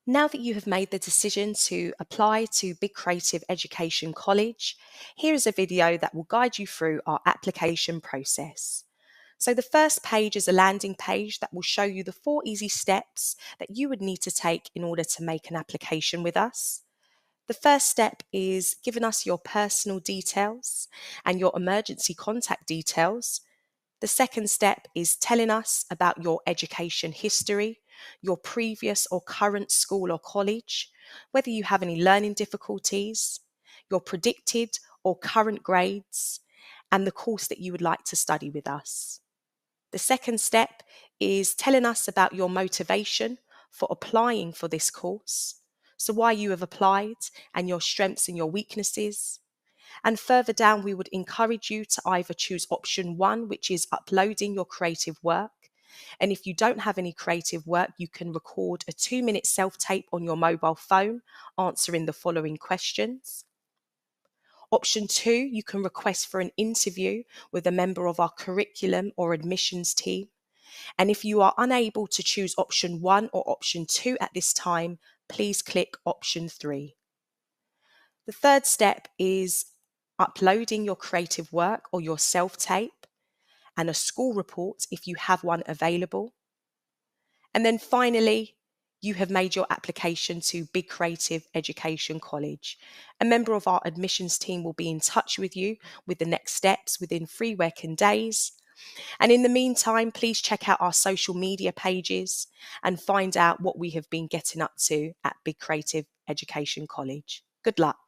Now that you have made the decision to apply to Big Creative Education College, here is a video that will guide you through our application process. So the first page is a landing page that will show you the 4 easy steps that you would need to take in order to make an application with us. The first step is giving us your personal details and your emergency contact details. The second step is telling us about your education history, your previous or current school or college, whether you have any learning difficulties, your predicted or current grades, and the course that you would like to study with us. The second step is telling us about your motivation for applying for this course, so why you have applied and your strengths and your weaknesses. And further down, we would encourage you to either choose option 1, which is uploading your creative work. And if you don't have any creative work, you can record a 2-minute self-tape on your mobile phone answering the following questions. Option 2, you can request for an interview with a member of our curriculum or admissions team. And if you are unable to choose option 1 or option 2 at this time, please click option 3. The third step is uploading your creative work or your self-tape and a school report if you have one available. And then finally, you have made your application to Big Creative Education College. A member of our admissions team will be in touch with you with the next steps within 3 working days. And in the meantime, please check out our social media pages and find out what we have been getting up to at Big Creative Education College. Good luck.